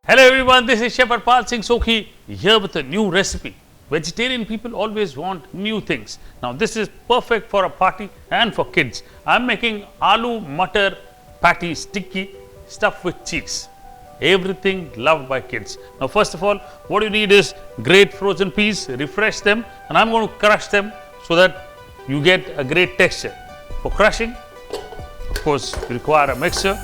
Hello everyone, this is Chefharpalsingh here with a new recipe. Vegetarian people always want new things. Now this is perfect for a party and for kids. I am making Aloo Mutter patties Tikki stuffed with cheese. Everything loved by kids. Now first of all, what you need is grate frozen peas, refresh them, and I am going to crush them so that you get a great texture. For crushing, of course, you require a mixture.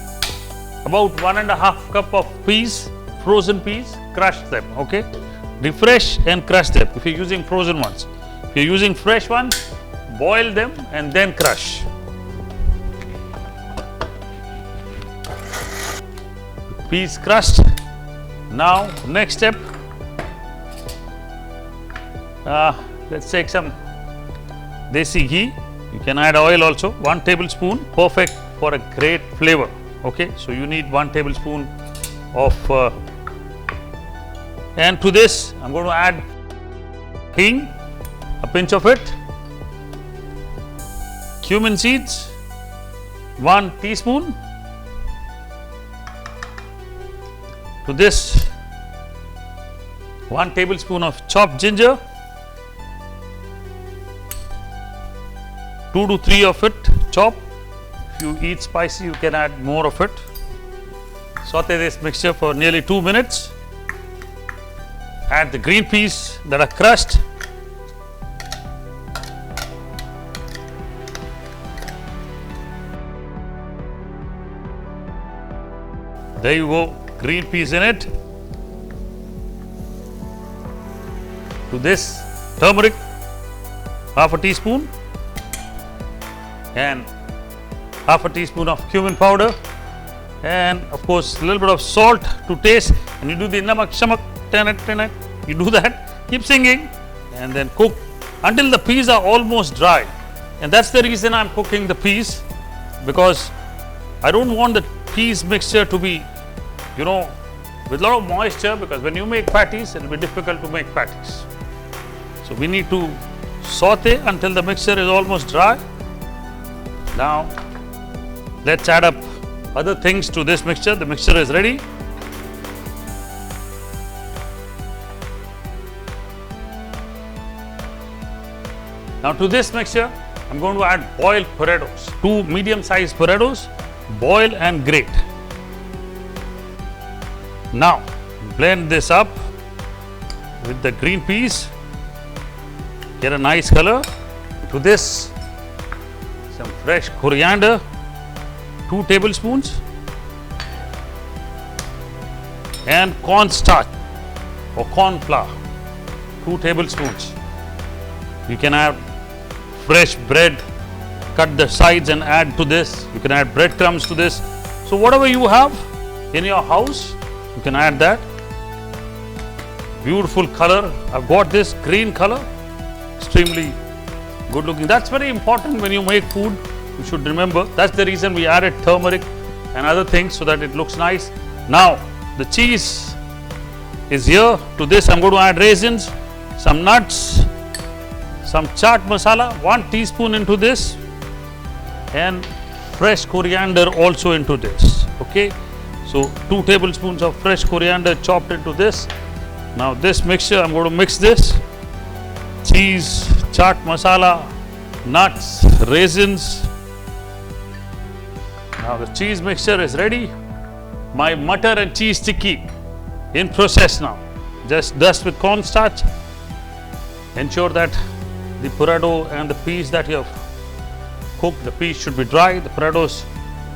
About 1.5 cup of peas, frozen peas, crush them, okay? Refresh and crush them if you're using frozen ones. If you're using fresh ones, boil them and then crush. Peas crushed. Now, next step, let's take some desi ghee. You can add oil also, 1 tablespoon, perfect for a great flavor, okay? So, you need 1 tablespoon of and to this I am going to add Hing, a pinch of it, Cumin Seeds, 1 teaspoon, to this 1 tablespoon of chopped ginger, 2 to 3 of it chopped. If you eat spicy, you can add more of it. Saute this mixture for nearly 2 minutes. Add the green peas that are crushed. There you go, green peas in it. To this, turmeric, half a teaspoon, and half a teaspoon of cumin powder, and of course a little bit of salt to taste. And you do the namak shamak, you do that, keep singing, and then cook until the peas are almost dry. And that's the reason I'm cooking the peas, because I don't want the peas mixture to be, with a lot of moisture, because when you make patties, it will be difficult to make patties. So we need to saute until the mixture is almost dry. Now let's add up other things to this mixture. The mixture is ready. Now to this mixture, I'm going to add boiled potatoes, 2 medium-sized potatoes, boil and grate. Now blend this up with the green peas, get a nice color. To this, some fresh coriander, 2 tablespoons, and cornstarch or corn flour, 2 tablespoons. You can add fresh bread, cut the sides and add to this. You can add breadcrumbs to this. So whatever you have in your house, you can add that. Beautiful color. I've got this green color, extremely good looking. That's very important when you make food. You should remember. That's the reason we added turmeric and other things, so that it looks nice. Now the cheese is here. To this I'm going to add raisins, some nuts, some chaat masala, 1 teaspoon into this, and fresh coriander also into this, okay? So 2 tablespoons of fresh coriander chopped into this. Now this mixture, I'm going to mix this, cheese, chaat masala, nuts, raisins. Now the cheese mixture is ready. My mutter and cheese tikki in process now. Just dust with cornstarch. Ensure that the potato and the peas that you have cooked, the peas should be dry, the potatoes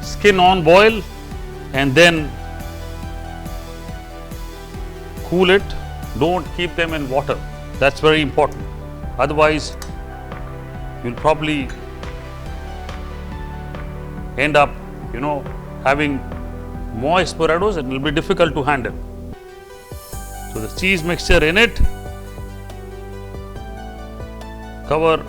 skin on boil, and then cool it. Don't keep them in water. That's very important. Otherwise, you'll probably end up, having moist potatoes, and it will be difficult to handle. So the cheese mixture in it, cover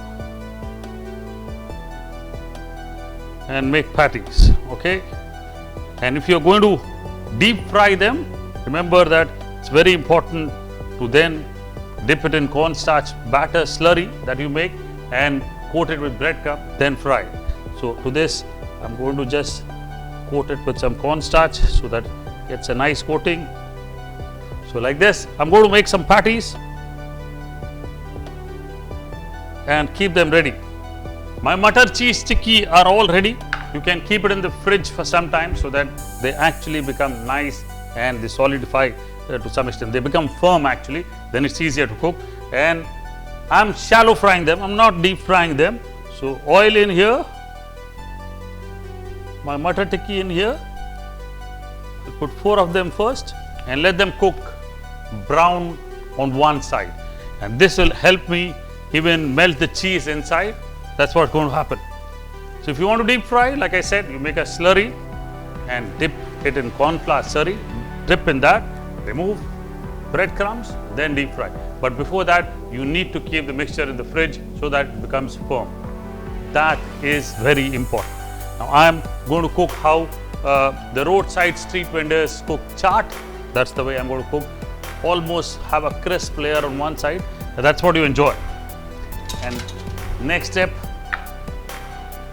and make patties, okay? And if you're going to deep fry them, remember that it's very important to then dip it in cornstarch batter slurry that you make and coat it with breadcrumb, then fry. So to this, I'm going to just coat it with some cornstarch so that it's a nice coating. So like this, I'm going to make some patties and keep them ready. My Mutter cheese tikki are all ready. You can keep it in the fridge for some time so that they actually become nice and they solidify to some extent. They become firm actually, then it's easier to cook. And I'm shallow frying them, I'm not deep frying them. So oil in here, my Mutter tikki in here. I'll put 4 of them first and let them cook brown on one side. And this will help me even melt the cheese inside. That's what's going to happen. So if you want to deep fry, like I said, you make a slurry and dip it in corn flour slurry, dip in that, remove breadcrumbs, then deep fry. But before that, you need to keep the mixture in the fridge so that it becomes firm. That is very important. Now I am going to cook how the roadside street vendors cook chaat. That's the way I'm going to cook. Almost have a crisp layer on one side. That's what you enjoy. And next step,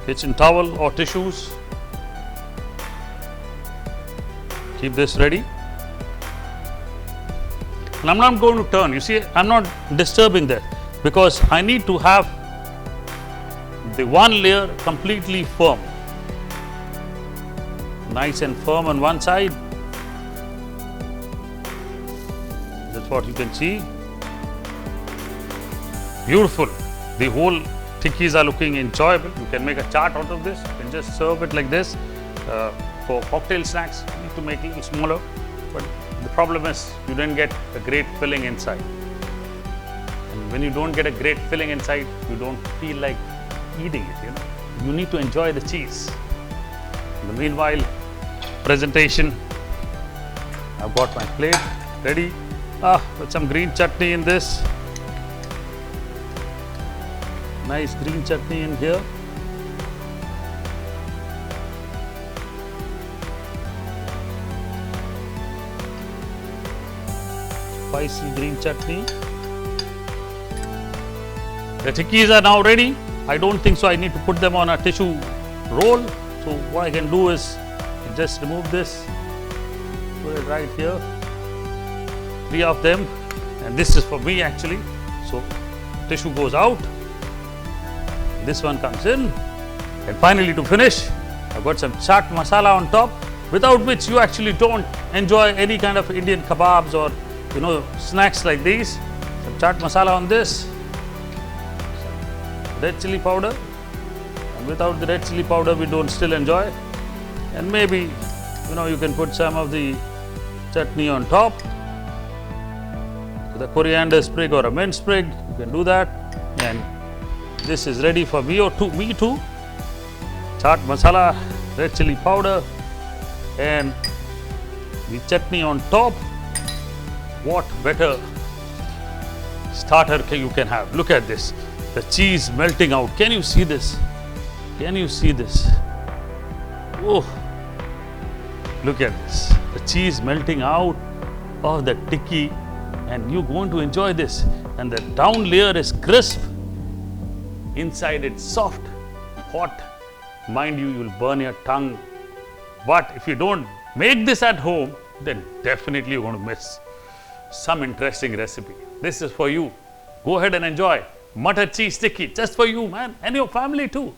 kitchen towel or tissues. Keep this ready. And I'm not going to turn. You see, I'm not disturbing that because I need to have the one layer completely firm. Nice and firm on one side. That's what you can see. Beautiful. The whole tikkis are looking enjoyable. You can make a chaat out of this. You can just serve it like this. For cocktail snacks, you need to make it a little smaller. But the problem is you didn't get a great filling inside. And when you don't get a great filling inside, you don't feel like eating it, you know. You need to enjoy the cheese. In the meanwhile, presentation. I've got my plate ready. With some green chutney in this. Nice green chutney in here. Spicy green chutney. The tikkis are now ready. I don't think so I need to put them on a tissue roll. So what I can do is just remove this, put it right here. 3 of them, and this is for me actually. So tissue goes out. This one comes in, and finally to finish, I've got some chaat masala on top, without which you actually don't enjoy any kind of Indian kebabs or snacks like these. Some chaat masala on this, some red chilli powder, and without the red chilli powder we don't still enjoy. And maybe you can put some of the chutney on top with a coriander sprig or a mint sprig. You can do that, and this is ready for me too. Chaat masala, red chilli powder, and the chutney on top. What better starter you can have? Look at this, the cheese melting out. Can you see this? Can you see this? Oh, look at this, the cheese melting out of the tikki, and you're going to enjoy this. And the down layer is crisp, inside it's soft, hot. Mind you, you'll burn your tongue. But if you don't make this at home, then definitely you're going to miss some interesting recipe. This is for you. Go ahead and enjoy Mutter cheese tikki, just for you, man, and your family too.